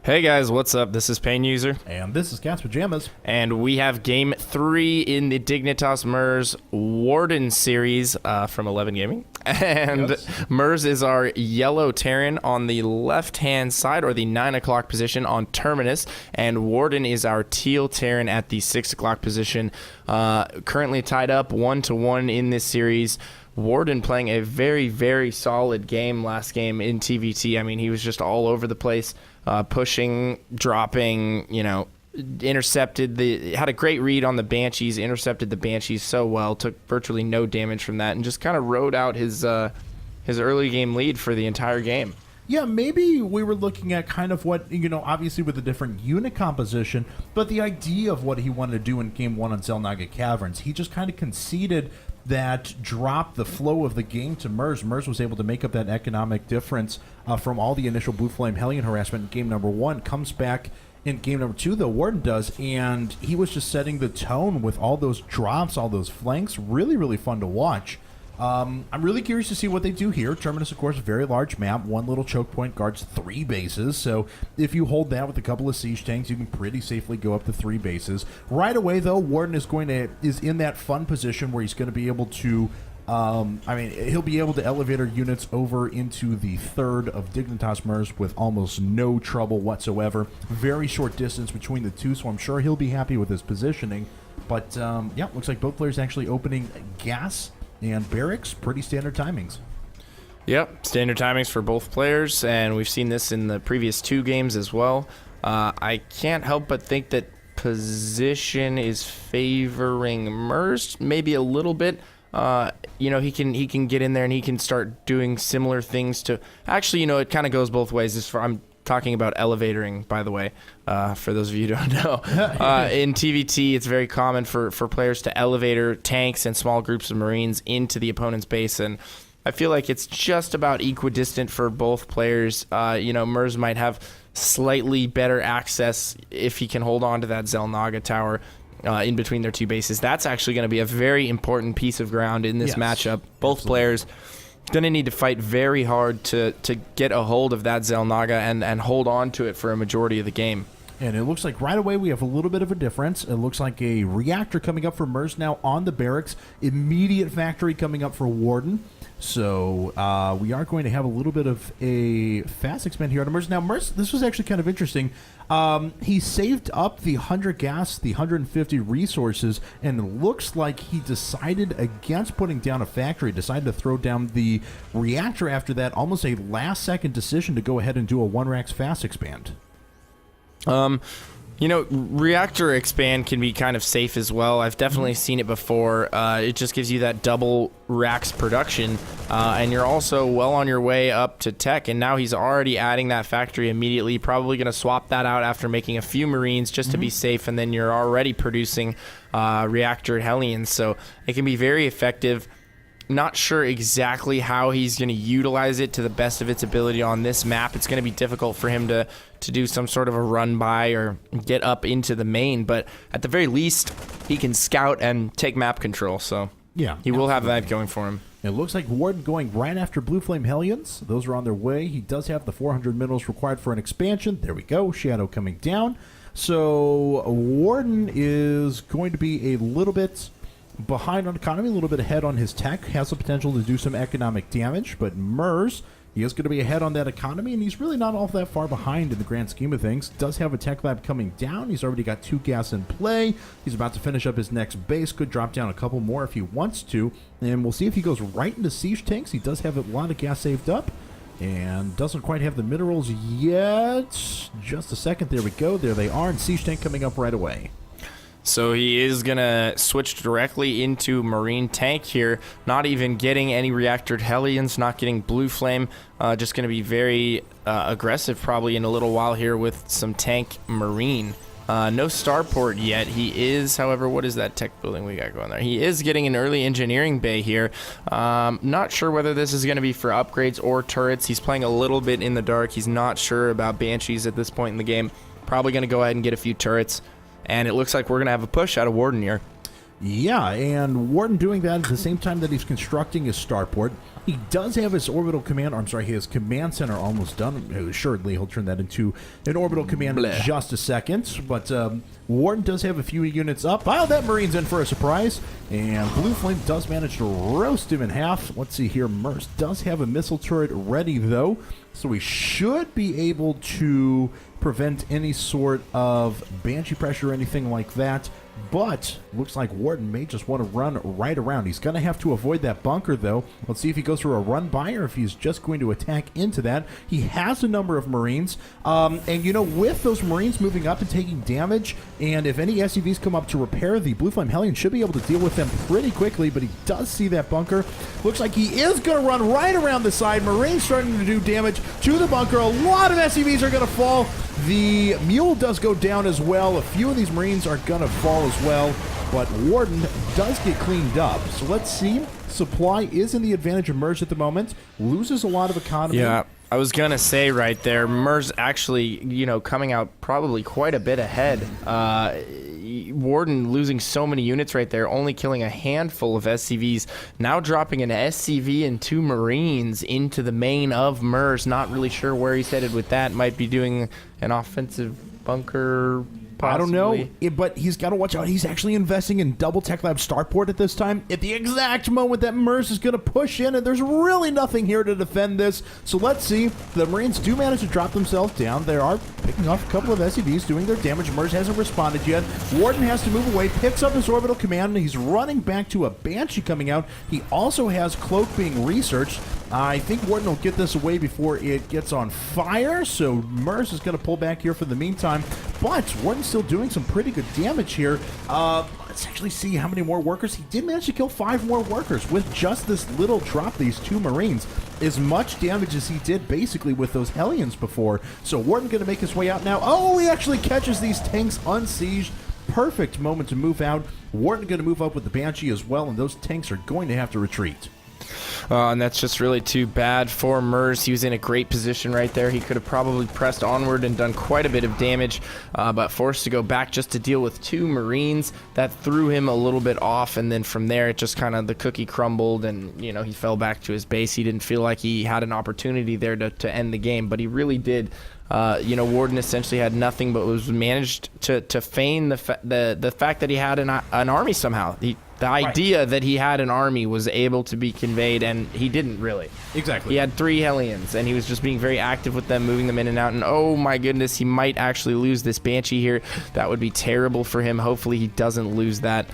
Hey guys, what's up? This is Pain User. And this is Cat's Pajamas. And we have game 3 in the dignitasMerz Warden series from 11 Gaming. And Yes. Merz is our yellow Terran on the left-hand side, or the 9 o'clock position on Terminus. And Warden is our teal Terran at the 6 o'clock position. Currently tied up 1-1 in this series. Warden playing a very, very solid game last game in TVT. I mean, he was just all over the place. Pushing, dropping, intercepted had a great read on the Banshees, intercepted the Banshees so well, took virtually no damage from that, and just kind of rode out his early game lead for the entire game. Yeah, maybe we were looking at kind of what, obviously with a different unit composition, but the idea of what he wanted to do in Game 1 on Xel'Naga Caverns. He just kind of conceded that dropped the flow of the game to Merz. Merz was able to make up that economic difference from all the initial Blue Flame Hellion harassment in Game number 1. Comes back in Game number 2, though, Warden does, and he was just setting the tone with all those drops, all those flanks. Really, really fun to watch. I'm really curious to see what they do here. Terminus, of course, a very large map. One little choke point guards 3 bases. So if you hold that with a couple of siege tanks, you can pretty safely go up to 3 bases. Right away, though, Warden is in that fun position where he's going to be able to. He'll be able to elevator units over into the 3rd of dignitasMerz with almost no trouble whatsoever. Very short distance between the two, so I'm sure he'll be happy with his positioning. But yeah, looks like both players actually opening gas and barracks. Pretty standard timings. Yep, standard timings for both players, and we've seen this in the previous 2 games as well. I can't help but think that position is favoring Merz maybe a little bit. He can get in there and he can start doing similar things to. Actually, it kind of goes both ways. I'm talking about elevatoring, by the way, for those of you who don't know. In TVT, it's very common for players to elevator tanks and small groups of Marines into the opponent's base, and I feel like it's just about equidistant for both players. Merz might have slightly better access if he can hold on to that Xel'Naga tower in between their 2 bases. That's actually going to be a very important piece of ground in this matchup. Both players going to need to fight very hard to get a hold of that Xel'Naga and hold on to it for a majority of the game. And it looks like right away we have a little bit of a difference. It looks like a reactor coming up for Merz now on the barracks. Immediate factory coming up for Warden. So we are going to have a little bit of a fast expand here on Merz. Now, Merz, this was actually kind of interesting. He saved up the 100 gas, the 150 resources, and it looks like he decided against putting down a factory, decided to throw down the reactor after that. Almost a last-second decision to go ahead and do a 1-Rax fast expand. Reactor expand can be kind of safe as well. I've definitely seen it before. It just gives you that double racks production, and you're also well on your way up to tech, and now he's already adding that factory immediately. Probably going to swap that out after making a few Marines just to be safe, and then you're already producing reactor Hellions, so it can be very effective. Not sure exactly how he's going to utilize it to the best of its ability on this map. It's going to be difficult for him to do some sort of a run by or get up into the main, but at the very least, he can scout and take map control, so yeah, he will have that going for him. It looks like Warden going right after Blue Flame Hellions. Those are on their way. He does have the 400 minerals required for an expansion. There we go. Shadow coming down. So Warden is going to be a little bit behind on economy, a little bit ahead on his tech, has the potential to do some economic damage, but Merz, he is going to be ahead on that economy, and he's really not all that far behind in the grand scheme of things. Does have a tech lab coming down. He's already got 2 gas in play. He's about to finish up his next base. Could drop down a couple more if he wants to, and we'll see if he goes right into siege tanks. He does have a lot of gas saved up, and doesn't quite have the minerals yet. Just a second. There we go. There they are, and siege tank coming up right away. So he is going to switch directly into Marine Tank here, not even getting any Reactor Hellions, not getting Blue Flame, just going to be very aggressive probably in a little while here with some Tank Marine. No starport yet. He is, however, what is that tech building we got going there? He is getting an early engineering bay here. Not sure whether this is going to be for upgrades or turrets. He's playing a little bit in the dark. He's not sure about Banshees at this point in the game. Probably going to go ahead and get a few turrets. And it looks like we're going to have a push out of Warden here. Yeah, and Warden doing that at the same time that he's constructing his starport. He does have his orbital command, or I'm sorry, his command center almost done. Assuredly, he'll turn that into an orbital command in just a second. But Warden does have a few units up. Wow, that Marine's in for a surprise. And Blue Flame does manage to roast him in half. Let's see here. Merz does have a missile turret ready, though. So we should be able to prevent any sort of Banshee pressure or anything like that. But looks like Warden may just want to run right around. He's going to have to avoid that bunker, though. Let's see if he goes through a run by or if he's just going to attack into that. He has a number of Marines. And, you know, with those Marines moving up and taking damage, and if any SCVs come up to repair, the Blue Flame Hellion should be able to deal with them pretty quickly. But he does see that bunker. Looks like he is going to run right around the side. Marines starting to do damage to the bunker. A lot of SCVs are going to fall. The Mule does go down as well. A few of these Marines are going to fall as well, but Warden does get cleaned up. So let's see. Supply is in the advantage of Merz at the moment. Loses a lot of economy. Yeah, I was going to say right there, Merz actually, you know, coming out probably quite a bit ahead. Warden losing so many units right there, only killing a handful of SCVs. Now dropping an SCV and 2 Marines into the main of Merz. Not really sure where he's headed with that. Might be doing an offensive bunker, possibly. I don't know, but he's got to watch out. He's actually investing in double Tech Lab Starport at this time, at the exact moment that Merz is going to push in, and there's really nothing here to defend this. So let's see. The Marines do manage to drop themselves down. They are picking off a couple of SCVs, doing their damage. Merz hasn't responded yet. Warden has to move away, picks up his orbital command, and he's running back to a Banshee coming out. He also has Cloak being researched. I think Warden will get this away before it gets on fire, so Merz is going to pull back here for the meantime. But Warden's still doing some pretty good damage here. Let's actually see how many more workers. He did manage to kill 5 more workers with just this little drop, these 2 Marines. As much damage as he did basically with those Hellions before. So Warden going to make his way out now. Oh, he actually catches these tanks unsieged. Perfect moment to move out. Warden going to move up with the Banshee as well, and those tanks are going to have to retreat. And that's just really too bad for Merz. He was in a great position right there. He could have probably pressed onward and done quite a bit of damage, but forced to go back just to deal with 2 Marines. That threw him a little bit off, and then from there, it just kind of, the cookie crumbled, and, you know, he fell back to his base. He didn't feel like he had an opportunity there to end the game, but he really did. You know, Warden essentially had nothing, but was managed to feign the fact that he had an army somehow. The idea that he had an army was able to be conveyed, and he didn't really. Exactly. He had 3 Hellions, and he was just being very active with them, moving them in and out, and oh my goodness, he might actually lose this Banshee here. That would be terrible for him. Hopefully he doesn't lose that.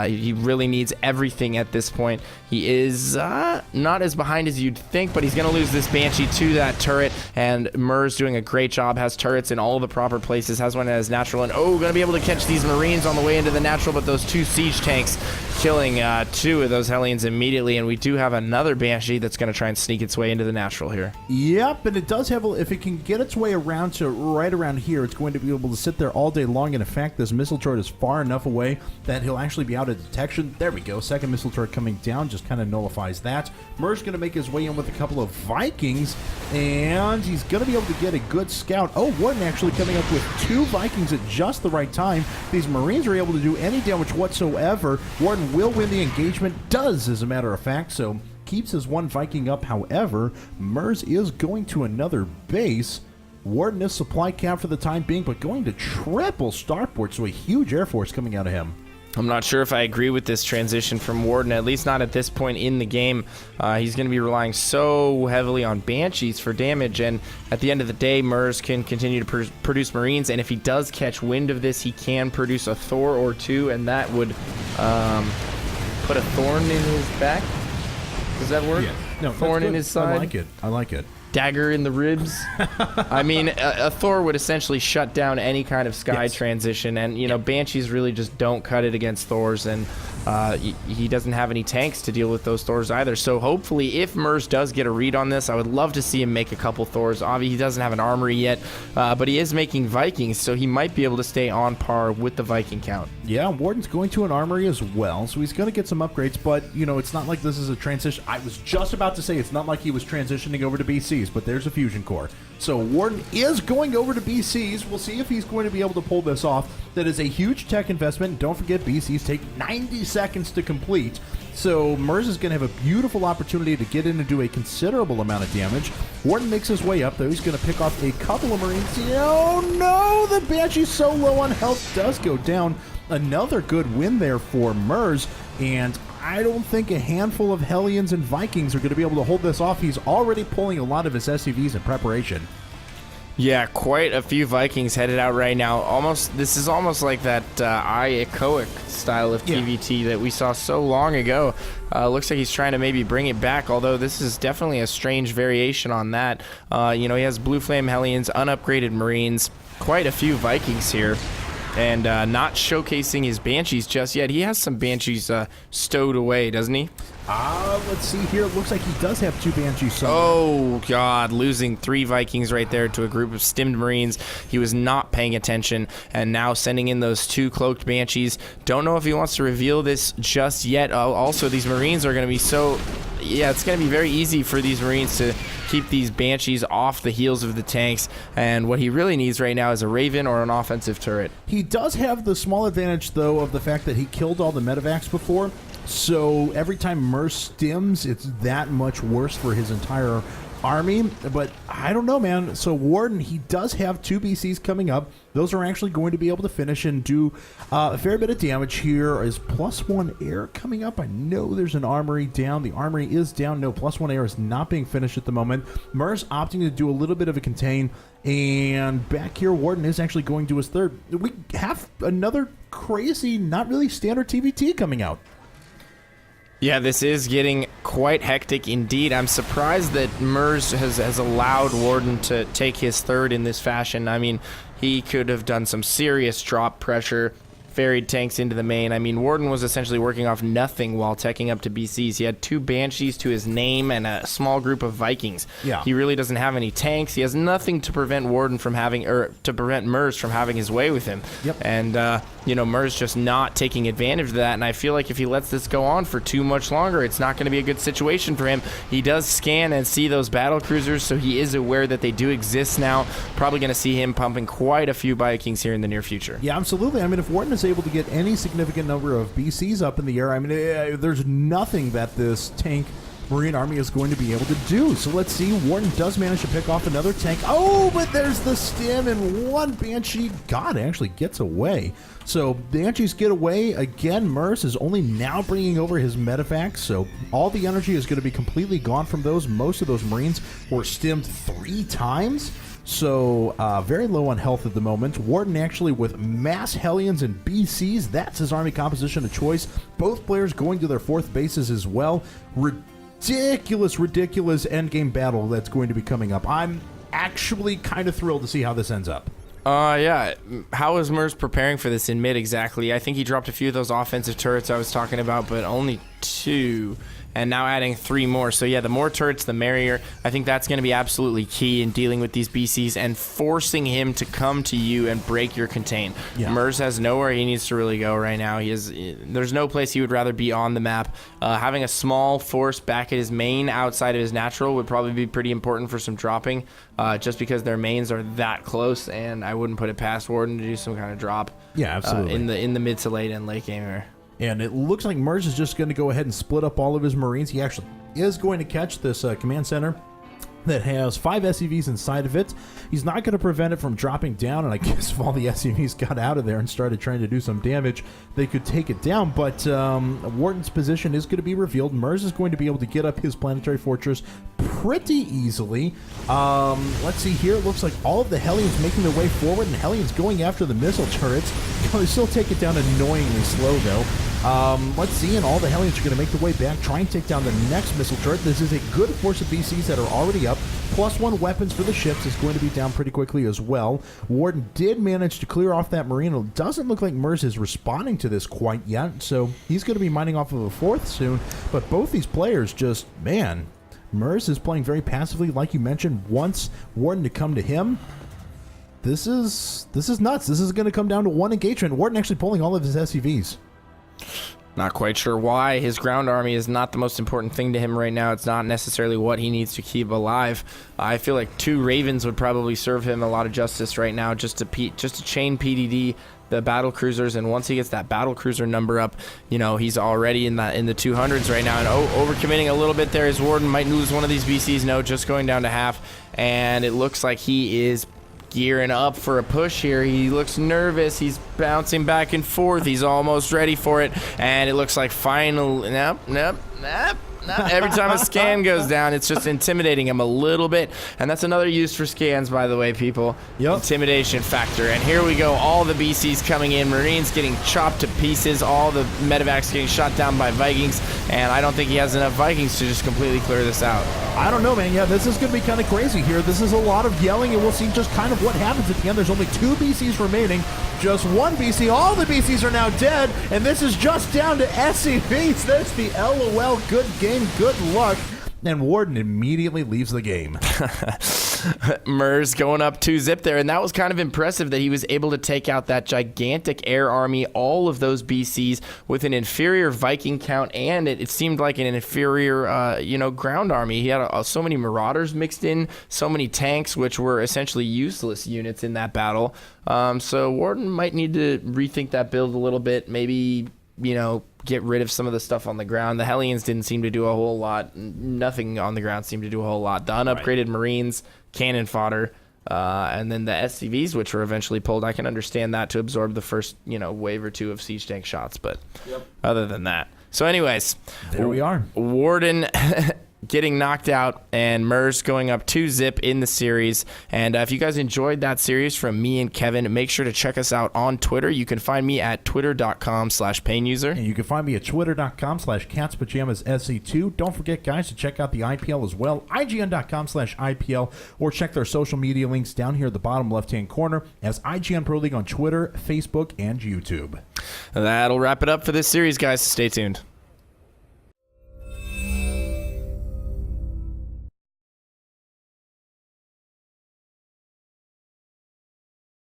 He really needs everything at this point. He is not as behind as you'd think, but he's going to lose this Banshee to that turret, and Merz doing a great job, has turrets in all the proper places, has one as natural, and going to be able to catch these Marines on the way into the natural, but those 2 siege tanks killing 2 of those Hellions immediately, and we do have another Banshee that's going to try and sneak its way into the natural here. Yep, and it does have, if it can get its way around to right around here, it's going to be able to sit there all day long, and in fact, this missile turret is far enough away that he'll actually be out of detection. There we go, second missile turret coming down, just kind of nullifies that. Merz going to make his way in with a couple of Vikings, and he's going to be able to get a good scout. Oh, Warden actually coming up with 2 Vikings at just the right time. These Marines are able to do any damage whatsoever. Warden will win the engagement, does as a matter of fact, so keeps his 1 Viking up. However, Merz is going to another base. Warden is supply cap for the time being, but going to triple starport, so a huge air force coming out of him. I'm not sure if I agree with this transition from Warden, at least not at this point in the game. He's going to be relying so heavily on Banshees for damage, and at the end of the day, Merz can continue to produce Marines, and if he does catch wind of this, he can produce a Thor or 2, and that would put a thorn in his back. Does that work? Yeah. No, thorn in his side? I like it. I like it. Dagger in the ribs. I mean, a Thor would essentially shut down any kind of sky transition, and you know, Banshees really just don't cut it against Thors, and he doesn't have any tanks to deal with those Thors either. So hopefully, if Merz does get a read on this, I would love to see him make a couple Thors. Obviously, he doesn't have an armory yet, but he is making Vikings, so he might be able to stay on par with the Viking count. Yeah, Warden's going to an armory as well, so he's going to get some upgrades, but you know, it's not like this is a transition. I was just about to say it's not like he was transitioning over to BCs, but there's a fusion core. So Warden is going over to BCs. We'll see if he's going to be able to pull this off. That is a huge tech investment. Don't forget, BCs take 96 seconds to complete. So Merz is going to have a beautiful opportunity to get in and do a considerable amount of damage. Warden makes his way up, though. He's going to pick off a couple of Marines. Oh, no! The Banshee's so low on health does go down. Another good win there for Merz, and I don't think a handful of Hellions and Vikings are going to be able to hold this off. He's already pulling a lot of his SCVs in preparation. Yeah, quite a few Vikings headed out right now. This is almost like that echoic style of TVT that we saw so long ago. Looks like he's trying to maybe bring it back, although this is definitely a strange variation on that. He has Blue Flame Hellions, unupgraded Marines, quite a few Vikings here. And not showcasing his Banshees just yet. He has some Banshees stowed away, doesn't he? Let's see here. It looks like he does have 2 Banshees somewhere. Oh, God. Losing 3 Vikings right there to a group of stimmed Marines. He was not paying attention, and now sending in those 2 cloaked Banshees. Don't know if he wants to reveal this just yet. Also, these Marines are going to be so... Yeah, it's going to be very easy for these Marines to keep these Banshees off the heels of the tanks, and what he really needs right now is a Raven or an offensive turret. He does have the small advantage, though, of the fact that he killed all the medevacs before, so every time Merz stims, it's that much worse for his entire army. But I don't know, man. So Warden, he does have 2 BCs coming up. Those are actually going to be able to finish and do a fair bit of damage. Here is +1 air coming up. I know there's an armory down. The armory is down. No, +1 air is not being finished at the moment. Merz opting to do a little bit of a contain. And back here, Warden is actually going to his 3rd. We have another crazy, not really standard TVT coming out. Yeah, this is getting quite hectic indeed. I'm surprised that Merz has allowed Warden to take his 3rd in this fashion. I mean, he could have done some serious drop pressure, ferried tanks into the main. I mean, Warden was essentially working off nothing while teching up to BCs. He had 2 Banshees to his name and a small group of Vikings. Yeah. He really doesn't have any tanks. He has nothing to prevent Warden from having, or to prevent Merz from having his way with him. Yep. And, Merz just not taking advantage of that. And I feel like if he lets this go on for too much longer, it's not going to be a good situation for him. He does scan and see those battle cruisers, so he is aware that they do exist now. Probably going to see him pumping quite a few Vikings here in the near future. Yeah, absolutely. I mean, if Warden is able to get any significant number of BCs up in the air, I mean, there's nothing that this tank Marine army is going to be able to do. So let's see. Warden does manage to pick off another tank. Oh, but there's the stim, and 1 Banshee, God, actually gets away. So Banshees get away. Again, Merz is only now bringing over his medevacs, so all the energy is going to be completely gone from those. Most of those Marines were stimmed 3 times. So very low on health at the moment. Warden actually with mass Hellions and BCs. That's his army composition of choice. Both players going to their 4th bases as well. Ridiculous endgame battle that's going to be coming up. I'm actually kind of thrilled to see how this ends up. Yeah. How is Merz preparing for this in mid exactly? I think he dropped a few of those offensive turrets I was talking about, but only 2. And now adding 3 more. So yeah, the more turrets, the merrier. I think that's going to be absolutely key in dealing with these BCs and forcing him to come to you and break your contain. Yeah. Merz has nowhere he needs to really go right now. There's no place he would rather be on the map. Having a small force back at his main outside of his natural would probably be pretty important for some dropping, just because their mains are that close, and I wouldn't put it past Warden to do some kind of drop. Yeah, absolutely. In the mid to late and late game here. And it looks like Merz is just going to go ahead and split up all of his Marines. He actually is going to catch this command center that has 5 SCVs inside of it. He's not going to prevent it from dropping down, and I guess if all the SCVs got out of there and started trying to do some damage, they could take it down. But Warden's position is going to be revealed. Merz is going to be able to get up his planetary fortress pretty easily. Let's see here. It looks like all of the Hellions making their way forward, and Hellions going after the missile turrets. They still take it down annoyingly slow, though. Let's see, and all the Hellions are going to make their way back, try and take down the next missile turret. This is a good force of BCs that are already up. +1 weapons for the ships is going to be down pretty quickly as well. Warden did manage to clear off that Marine. It doesn't look like Merz is responding to this quite yet, so he's going to be mining off of a 4th soon. But both these players just, man, Merz is playing very passively, like you mentioned, wants Warden to come to him. This is nuts. This is going to come down to 1 engagement. Warden actually pulling all of his SCVs. Not quite sure why. His ground army is not the most important thing to him right now. It's not necessarily what he needs to keep alive. I feel like 2 Ravens would probably serve him a lot of justice right now, just to chain PDD the battle cruisers, and once he gets that battle cruiser number up, he's already in the 200s right now, and overcommitting a little bit there. His Warden might lose one of these BCs. No, just going down to half, and it looks like he is gearing up for a push here. He looks nervous. He's bouncing back and forth. He's almost ready for it, and it looks like finally, nope. Every time a scan goes down, it's just intimidating him a little bit. And that's another use for scans, by the way, people. Yep. Intimidation factor. And here we go. All the BCs coming in. Marines getting chopped to pieces. All the medevacs getting shot down by Vikings. And I don't think he has enough Vikings to just completely clear this out. I don't know, man. Yeah, this is going to be kind of crazy here. This is a lot of yelling, and we'll see just kind of what happens at the end. There's only 2 BCs remaining. Just 1 BC. All the BCs are now dead, and this is just down to SCVs. There's the LOL. Good game, good luck. And Warden immediately leaves the game. Merz going up 2-zip there, and that was kind of impressive that he was able to take out that gigantic air army, all of those BCs with an inferior Viking count, and it seemed like an inferior, ground army. He had so many Marauders mixed in, so many tanks, which were essentially useless units in that battle. So Warden might need to rethink that build a little bit, maybe, get rid of some of the stuff on the ground. The Hellions didn't seem to do a whole lot. Nothing on the ground seemed to do a whole lot. The unupgraded Marines, cannon fodder, and then the SCVs, which were eventually pulled. I can understand that to absorb the first, wave or 2 of siege tank shots, but other than that. So anyways, there we are. Warden getting knocked out, and Merz going up 2-zip in the series. And if you guys enjoyed that series from me and Kevin, make sure to check us out on Twitter. You can find me at twitter.com/PainUser. And you can find me at twitter.com/CatsPajamasSC2. Don't forget, guys, to check out the IPL as well, IGN.com/IPL, or check their social media links down here at the bottom left-hand corner as IGN Pro League on Twitter, Facebook, and YouTube. That'll wrap it up for this series, guys. Stay tuned.